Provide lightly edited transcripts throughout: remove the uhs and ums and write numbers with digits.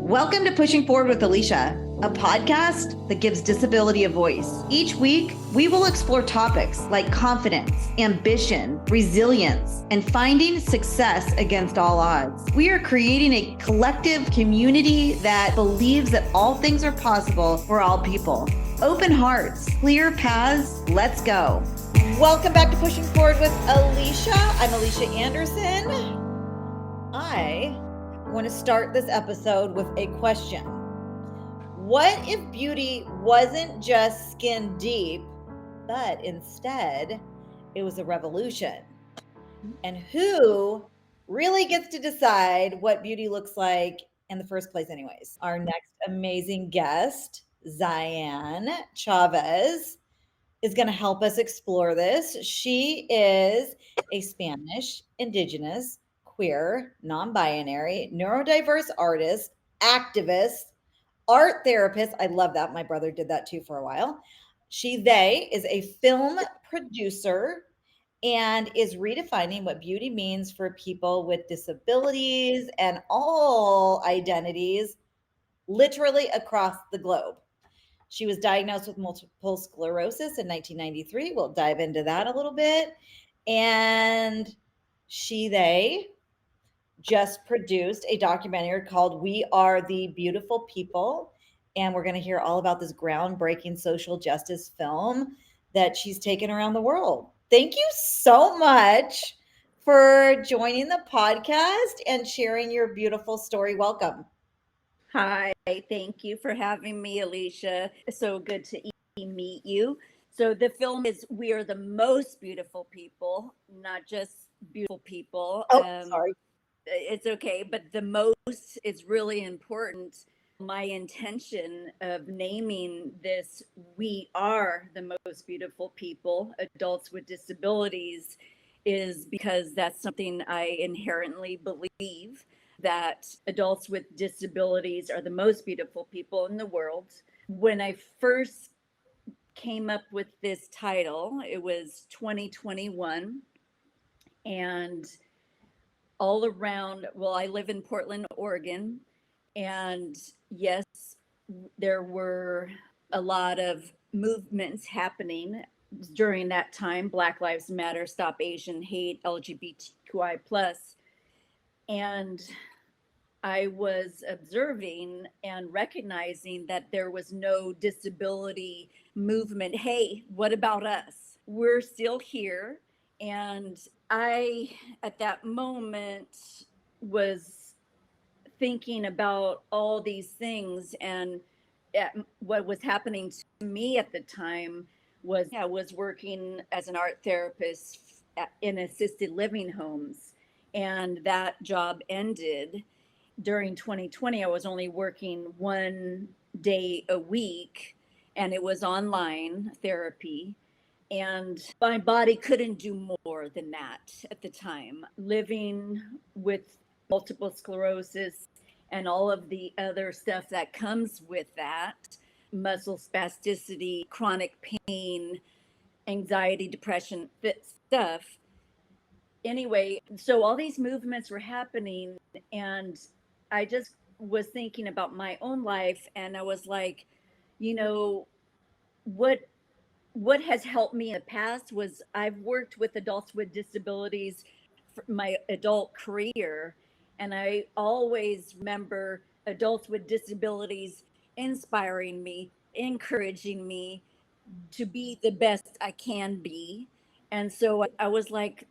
Welcome to Pushing Forward with Alycia, a podcast that gives disability a voice. Each week, we will explore topics like confidence, ambition, resilience, and finding success against all odds. We are creating a collective community that believes that all things are possible for all people. Open hearts, clear paths, let's go. Welcome back to Pushing Forward with Alycia. I'm Alycia Anderson. I want to start this episode with a question. What if beauty wasn't just skin deep, but instead it was a revolution? And who really gets to decide what beauty looks like in the first place anyways? Our next amazing guest, Zian Chavez, is going to help us explore this. She is a Spanish, indigenous, queer, non-binary, neurodiverse artist, activist, art therapist. I love that. My brother did that too for a while. They is a film producer and is redefining what beauty means for people with disabilities and all identities, literally across the globe. She was diagnosed with multiple sclerosis in 1993. We'll dive into that a little bit. And they just produced a documentary called We Are the Beautiful People. And we're going to hear all about this groundbreaking social justice film that she's taken around the world. Thank you so much for joining the podcast and sharing your beautiful story. Welcome. Hi, thank you for having me, Alycia. So good to meet you. So the film is We Are the Most Beautiful People, not just beautiful people. Sorry. It's okay, but the most is really important. My intention of naming this We Are the Most Beautiful People, Adults with Disabilities, is because that's something I inherently believe, that adults with disabilities are the most beautiful people in the world. When I first came up with this title, it was 2021, and all around, I live in Portland, Oregon, and yes, there were a lot of movements happening during that time. Black Lives Matter, Stop Asian Hate, LGBTQI+. And I was observing and recognizing that there was no disability movement. Hey, what about us? We're still here. And I, at that moment, was thinking about all these things. And what was happening to me at the time was I was working as an art therapist in assisted living homes. And that job ended. During 2020, I was only working 1 day a week, and it was online therapy. And my body couldn't do more than that at the time. Living with multiple sclerosis and all of the other stuff that comes with that, muscle spasticity, chronic pain, anxiety, depression, stuff. Anyway, so all these movements were happening, and I just was thinking about my own life, and I was like, what has helped me in the past was I've worked with adults with disabilities for my adult career, and I always remember adults with disabilities inspiring me, encouraging me to be the best I can be. And so I was like,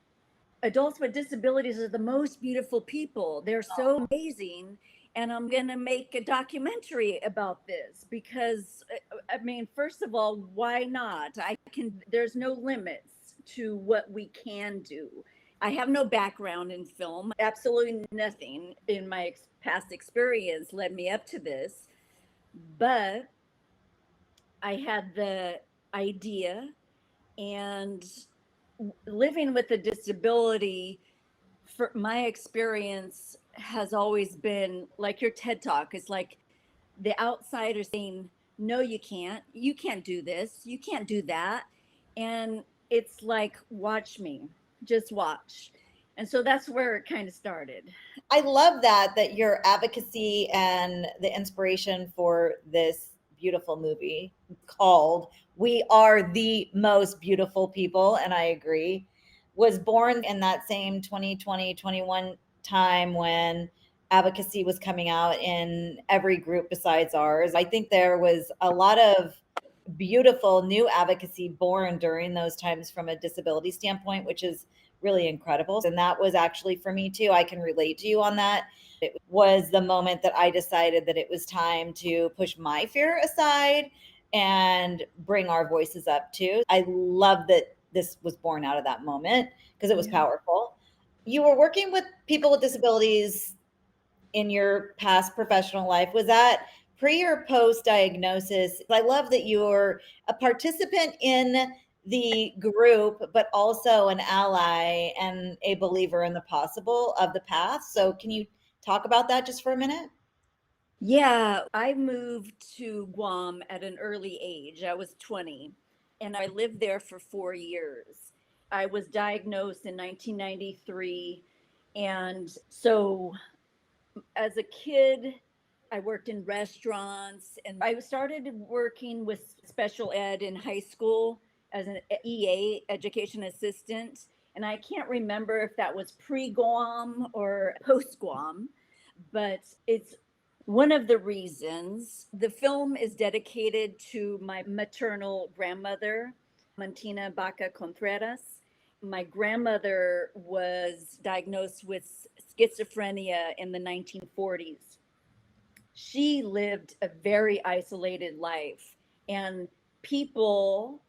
adults with disabilities are the most beautiful people. They're so amazing. And I'm going to make a documentary about this because, I mean, first of all, why not? There's no limits to what we can do. I have no background in film. Absolutely nothing in my past experience led me up to this. But I had the idea, and living with a disability, for my experience, has always been like your TED Talk. It's like the outsider saying, no, you can't do this, you can't do that. And it's like, watch me, just watch. And so that's where it kind of started. I love that your advocacy and the inspiration for this beautiful movie called We Are the Most Beautiful People, and I agree, was born in that same 2020-21 time when advocacy was coming out in every group besides ours. I think there was a lot of beautiful new advocacy born during those times from a disability standpoint, which is really incredible. And that was actually for me too. I can relate to you on that. It was the moment that I decided that it was time to push my fear aside and bring our voices up too. I love that this was born out of that moment because it was powerful. You were working with people with disabilities in your past professional life. Was that pre or post diagnosis? I love that you're a participant in the group, but also an ally and a believer in the possible of the path. So, can you talk about that just for a minute? Yeah, I moved to Guam at an early age. I was 20, and I lived there for 4 years. I was diagnosed in 1993. And so as a kid, I worked in restaurants, and I started working with special ed in high school as an EA, education assistant. And I can't remember if that was pre Guam or post Guam, but it's one of the reasons. The film is dedicated to my maternal grandmother, Mantina Baca Contreras. My grandmother was diagnosed with schizophrenia in the 1940s. She lived a very isolated life, and people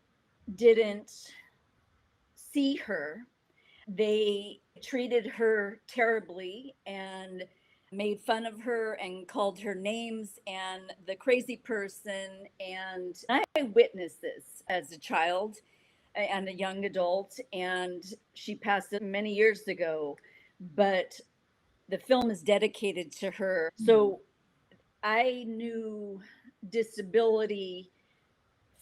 didn't see her. They treated her terribly and made fun of her and called her names and the crazy person. And I witnessed this as a child and a young adult, and she passed many years ago. But the film is dedicated to her. So I knew disability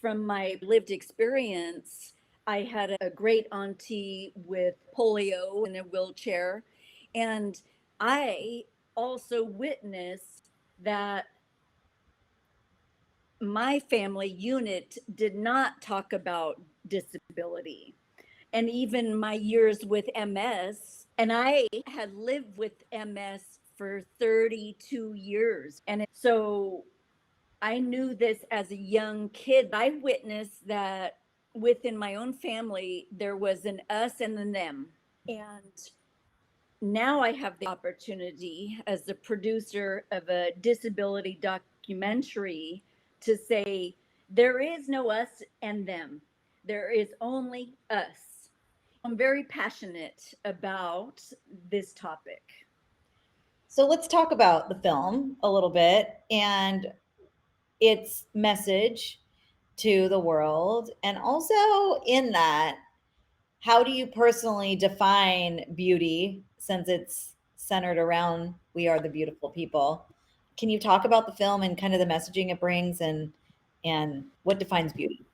from my lived experience. I had a great auntie with polio in a wheelchair, and I also witnessed that my family unit did not talk about disability. And even my years with MS, and I had lived with MS for 32 years. So I knew this as a young kid. I witnessed that within my own family, there was an us and a them. And now I have the opportunity as the producer of a disability documentary to say, there is no us and them, there is only us. I'm very passionate about this topic. So, let's talk about the film a little bit and its message to the world. And also, in that, how do you personally define beauty since it's centered around We Are the Beautiful People? Can you talk about the film and kind of the messaging it brings and what defines beauty?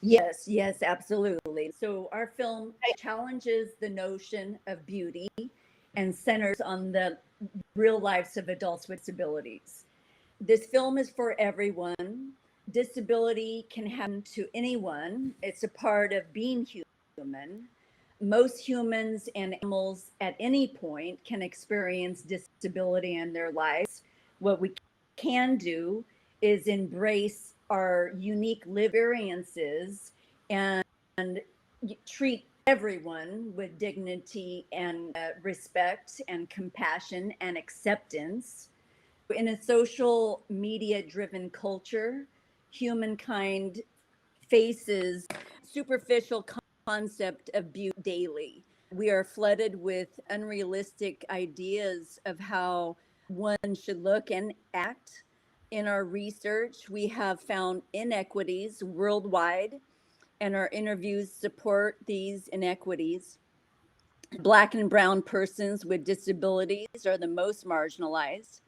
Yes, yes, absolutely. So our film challenges the notion of beauty and centers on the real lives of adults with disabilities. This film is for everyone. Disability can happen to anyone. It's a part of being human. Most humans and animals at any point can experience disability in their lives. What we can do is embrace our unique experiences and treat everyone with dignity and respect and compassion and acceptance. In a social media driven culture, humankind faces superficial concept of beauty daily. We are flooded with unrealistic ideas of how one should look and act. In our research, we have found inequities worldwide, and our interviews support these inequities. Black and brown persons with disabilities are the most marginalized.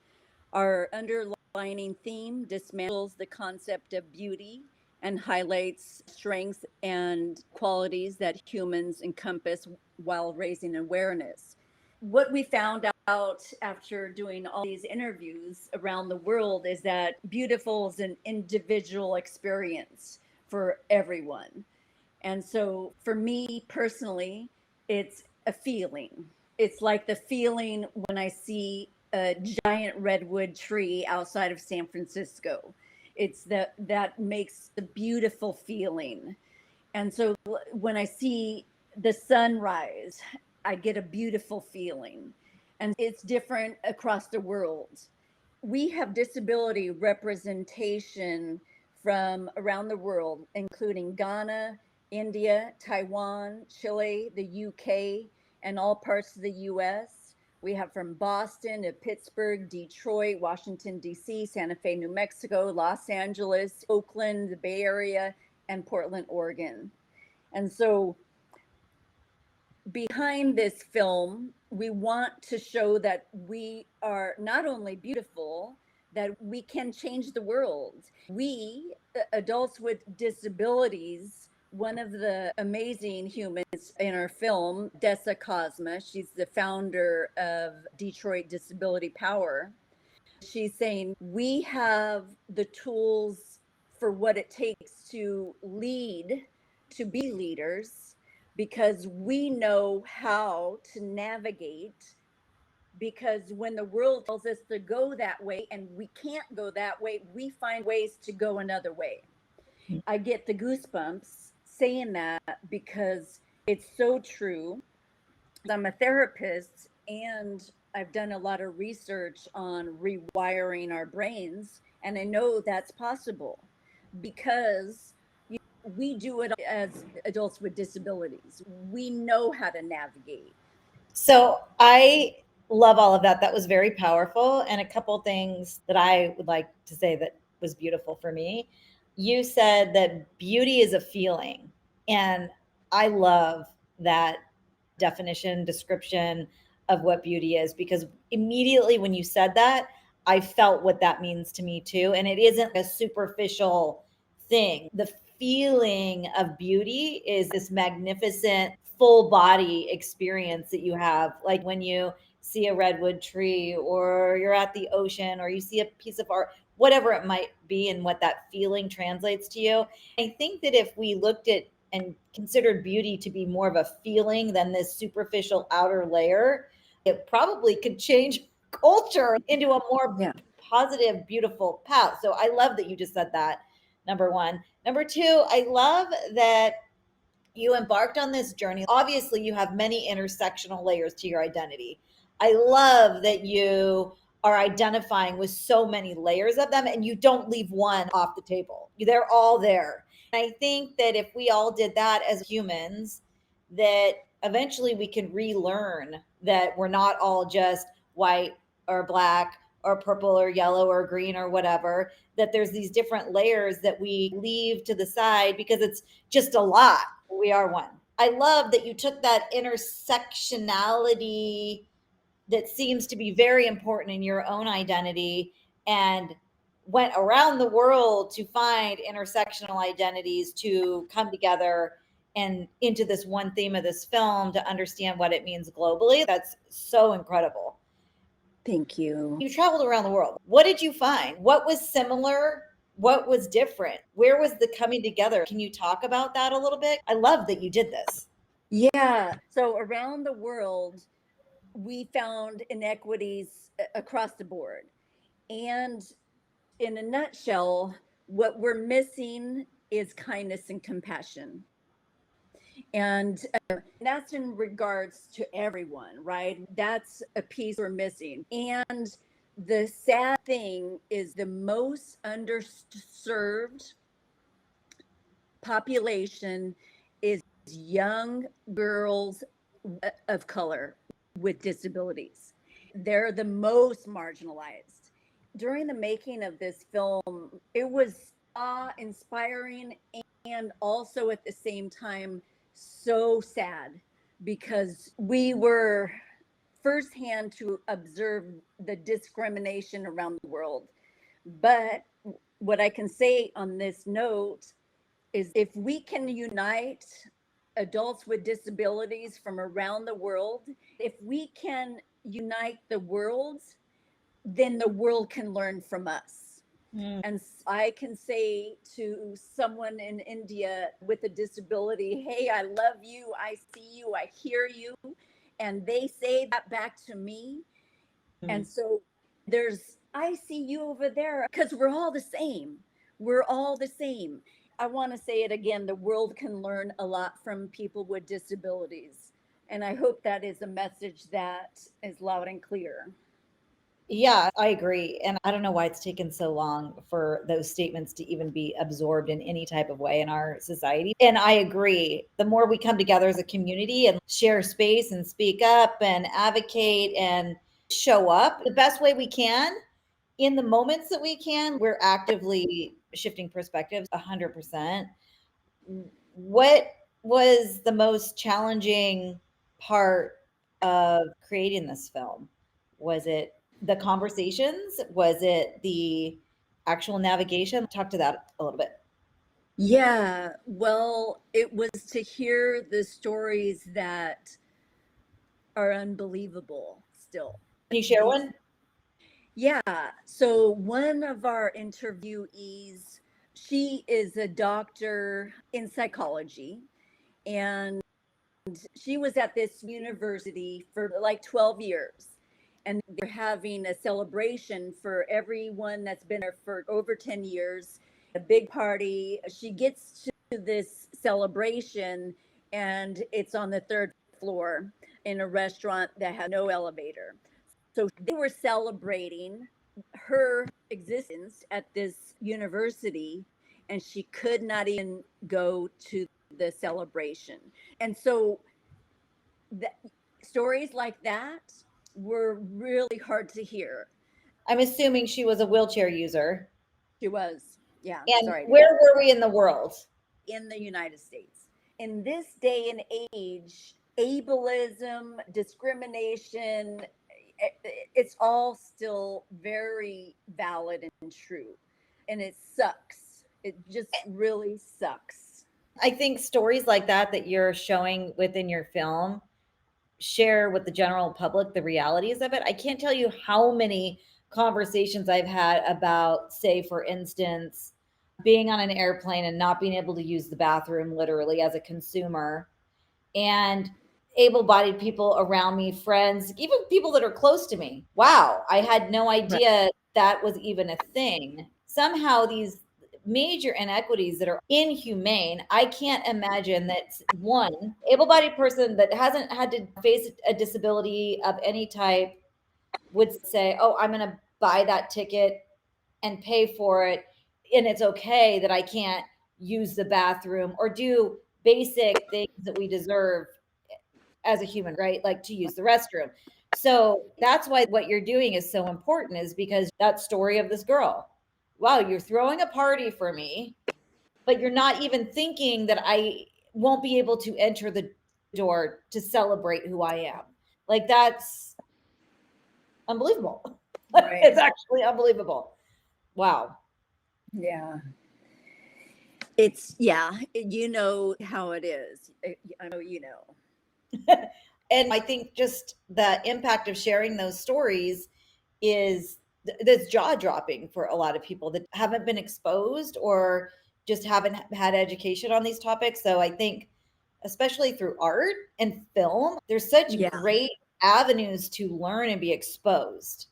Our underlining theme dismantles the concept of beauty and highlights strengths and qualities that humans encompass while raising awareness. What we found out after doing all these interviews around the world is that beautiful is an individual experience for everyone. And so for me personally, it's a feeling. It's like the feeling when I see a giant redwood tree outside of San Francisco. It's that makes a beautiful feeling. And so when I see the sunrise, I get a beautiful feeling. And it's different across the world. We have disability representation from around the world, including Ghana, India, Taiwan, Chile, the UK, and all parts of the US. We have from Boston to Pittsburgh, Detroit, Washington, D.C., Santa Fe, New Mexico, Los Angeles, Oakland, the Bay Area, and Portland, Oregon. And so behind this film, we want to show that we are not only beautiful, that we can change the world. We, adults with disabilities, one of the amazing humans in our film, Dessa Cosma, she's the founder of Detroit Disability Power. She's saying we have the tools for what it takes to lead, to be leaders, because we know how to navigate. Because when the world tells us to go that way and we can't go that way, we find ways to go another way. I get the goosebumps saying that because it's so true. I'm a therapist and I've done a lot of research on rewiring our brains, and I know that's possible because we do it as adults with disabilities. We know how to navigate. So I love all of that. That was very powerful. And a couple things that I would like to say that was beautiful for me. You said that beauty is a feeling. And I love that definition, description of what beauty is, because immediately when you said that, I felt what that means to me too. And it isn't a superficial thing. The feeling of beauty is this magnificent full body experience that you have, like when you see a redwood tree or you're at the ocean or you see a piece of art, whatever it might be, and what that feeling translates to you. I think that if we looked at and considered beauty to be more of a feeling than this superficial outer layer, it probably could change culture into a more positive, beautiful path. So I love that you just said that, number one. Number two, I love that you embarked on this journey. Obviously, you have many intersectional layers to your identity. I love that you are identifying with so many layers of them and you don't leave one off the table. They're all there. And I think that if we all did that as humans, that eventually we can relearn that we're not all just white or black or purple or yellow or green or whatever, that there's these different layers that we leave to the side because it's just a lot. We are one. I love that you took that intersectionality that seems to be very important in your own identity and went around the world to find intersectional identities to come together and into this one theme of this film to understand what it means globally. That's so incredible. Thank you. You traveled around the world. What did you find? What was similar? What was different? Where was the coming together? Can you talk about that a little bit? I love that you did this. Yeah. So around the world, we found inequities across the board. And in a nutshell, what we're missing is kindness and compassion. And that's in regards to everyone, right? That's a piece we're missing. And the sad thing is the most underserved population is young girls of color with disabilities. They're the most marginalized. During the making of this film, it was awe-inspiring and also at the same time so sad because we were firsthand to observe the discrimination around the world. But what I can say on this note is if we can unite adults with disabilities from around the world, if we can unite the world, then the world can learn from us. Mm. And I can say to someone in India with a disability, hey, I love you, I see you, I hear you. And they say that back to me. And so there's, I see you over there, because we're all the same. We're all the same. I want to say it again, the world can learn a lot from people with disabilities. And I hope that is a message that is loud and clear. Yeah, I agree. And I don't know why it's taken so long for those statements to even be absorbed in any type of way in our society. And I agree. The more we come together as a community and share space and speak up and advocate and show up the best way we can in the moments that we can, we're actively shifting perspectives 100%. What was the most challenging part of creating this film? Was it the conversations? Was it the actual navigation? Talk to that a little bit. Yeah, well, it was to hear the stories that are unbelievable still. Can you share These, one? yeah. So one of our interviewees, she is a doctor in psychology, and she was at this university for like 12 years. And they're having a celebration for everyone that's been there for over 10 years, a big party. She gets to this celebration, and it's on the third floor in a restaurant that had no elevator. So they were celebrating her existence at this university, and she could not even go to the celebration. And so the stories like that were really hard to hear. I'm assuming she was a wheelchair user. She was, yeah, And sorry to hear where that. were we in the world? In the United States. In this day and age, ableism, discrimination, it's all still very valid and true. And it sucks. It just really sucks. I think stories like that you're showing within your film share with the general public the realities of it. I can't tell you how many conversations I've had about, say, for instance, being on an airplane and not being able to use the bathroom literally as a consumer, and able-bodied people around me, friends, even people that are close to me. Wow, I had no idea that was even a thing. Somehow these major inequities that are inhumane. I can't imagine that one able-bodied person that hasn't had to face a disability of any type would say, "Oh, I'm going to buy that ticket and pay for it, and it's okay that I can't use the bathroom or do basic things that we deserve as a human, right? Like to use the restroom." So that's why what you're doing is so important, is because that story of this girl. Wow, you're throwing a party for me, but you're not even thinking that I won't be able to enter the door to celebrate who I am. Like that's unbelievable. Right. It's actually unbelievable. Wow. Yeah. It's, yeah, you know how it is. I know you know. And I think just the impact of sharing those stories is that's jaw dropping for a lot of people that haven't been exposed or just haven't had education on these topics. So I think, especially through art and film, there's such Yeah. great avenues to learn and be exposed.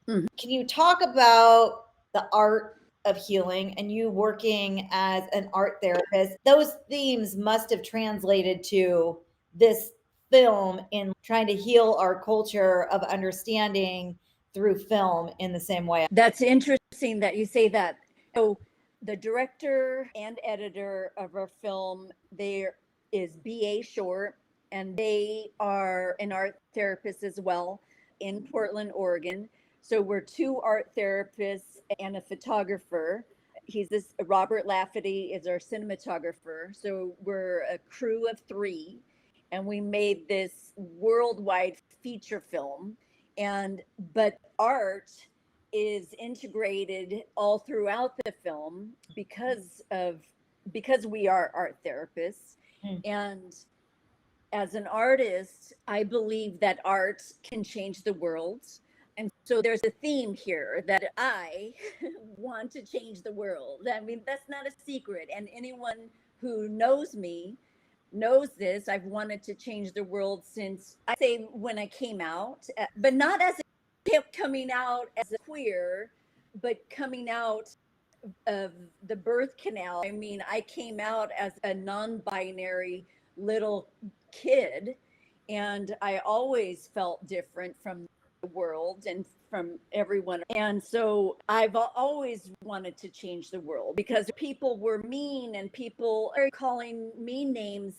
Mhm. Can you talk about the art of healing and you working as an art therapist? Those themes must have translated to this film in trying to heal our culture of understanding through film in the same way. That's interesting that you say that. So the director and editor of our film, there is B.A. Short, and they are an art therapist as well in Portland, Oregon. So we're two art therapists and a photographer. He's this Robert Lafferty is our cinematographer. So we're a crew of three, and we made this worldwide feature film. And but art is integrated all throughout the film because of because we are art therapists. And as an artist, I believe that art can change the world. And so there's a theme here that I want to change the world. I mean, that's not a secret. And anyone who knows me knows this. I've wanted to change the world since, I say, when I came out, but not as coming out as a queer, but coming out of the birth canal. I mean, I came out as a non-binary little kid, and I always felt different from the world and from everyone. And so I've always wanted to change the world because people were mean and people are calling me names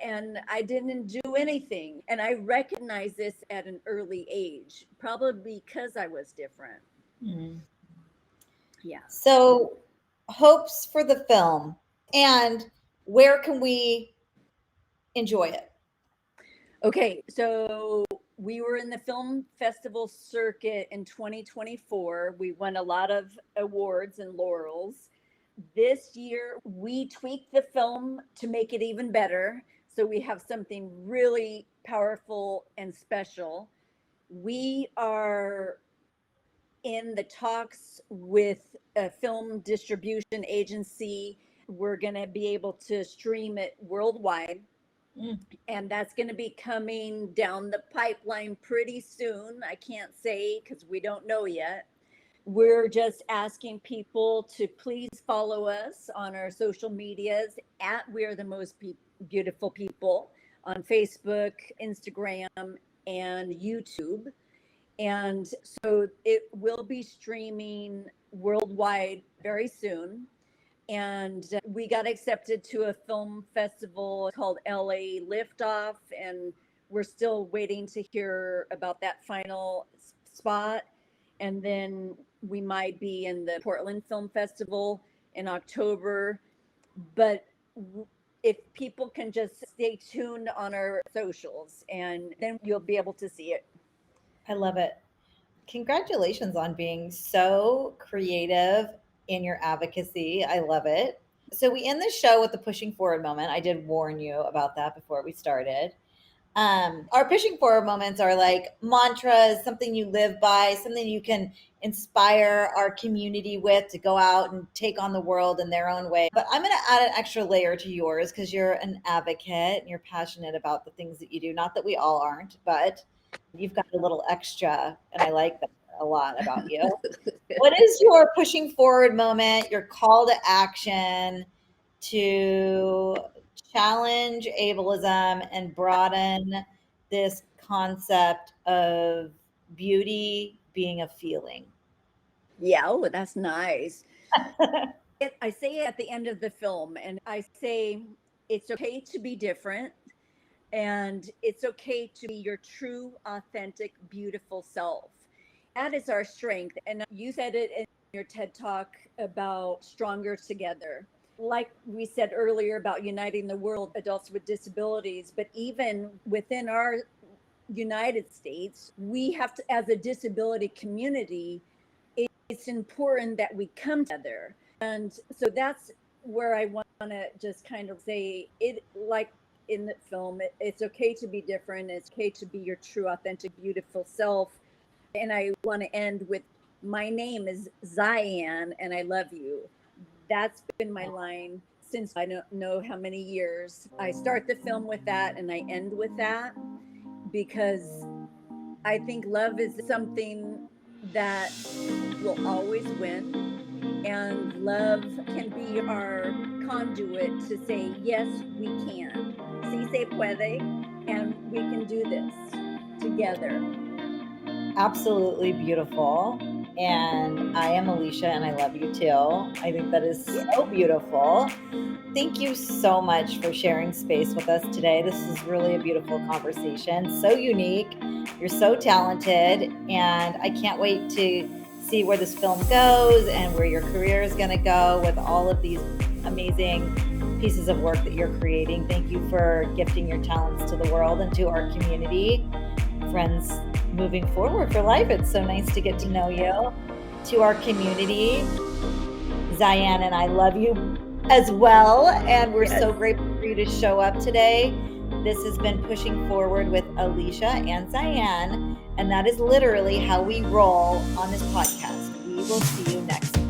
and I didn't do anything. And I recognized this at an early age, probably because I was different. Yeah. So, hopes for the film, and where can we enjoy it? Okay, so we were in the film festival circuit in 2024. We won a lot of awards and laurels. This year, we tweaked the film to make it even better. So we have something really powerful and special. We are in the talks with a film distribution agency. We're going to be able to stream it worldwide. And that's going to be coming down the pipeline pretty soon. I can't say because we don't know yet. We're just asking people to please follow us on our social medias at We Are the Most Beautiful People on Facebook, Instagram, and YouTube. And so it will be streaming worldwide very soon. And we got accepted to a film festival called LA Liftoff, and we're still waiting to hear about that final spot. And then we might be in the Portland Film Festival in October. But if people can just stay tuned on our socials, and then you'll be able to see it. I love it. Congratulations on being so creative in your advocacy. I love it. So we end the show with the pushing forward moment. I did warn you about that before we started. Our pushing forward moments are like mantras, something you live by, something you can inspire our community with to go out and take on the world in their own way. But I'm going to add an extra layer to yours because you're an advocate and you're passionate about the things that you do. Not that we all aren't, but you've got a little extra, and I like that a lot about you. What is your pushing forward moment, your call to action to challenge ableism and broaden this concept of beauty being a feeling? Yeah, oh, that's nice. I say it at the end of the film, and I say it's okay to be different, and it's okay to be your true, authentic, beautiful self. That is our strength. And you said it in your TED Talk about stronger together. Like we said earlier about uniting the world, adults with disabilities, but even within our United States, we have to, as a disability community, it's important that we come together. And so that's where I want to just kind of say it, like in the film, it's okay to be different. It's okay to be your true, authentic, beautiful self. And I want to end with, my name is Zian and I love you. That's been my line since I don't know how many years. I start the film with that and I end with that because I think love is something that will always win, and love can be our conduit to say, yes, we can. Sí se puede, and we can do this together. Absolutely beautiful. And I am Alycia and I love you too. I think that is so beautiful. Thank you so much for sharing space with us today. This is really a beautiful conversation, so unique. You're so talented, and I can't wait to see where this film goes and where your career is going to go with all of these amazing pieces of work that you're creating. Thank you for gifting your talents to the world and to our community. Friends moving forward for life, it's so nice to get to know you. To our community, Zian and I love you as well. And we're Yes. so grateful for you to show up today. This has been Pushing Forward with Alycia and Zian. And that is literally how we roll on this podcast. We will see you next time.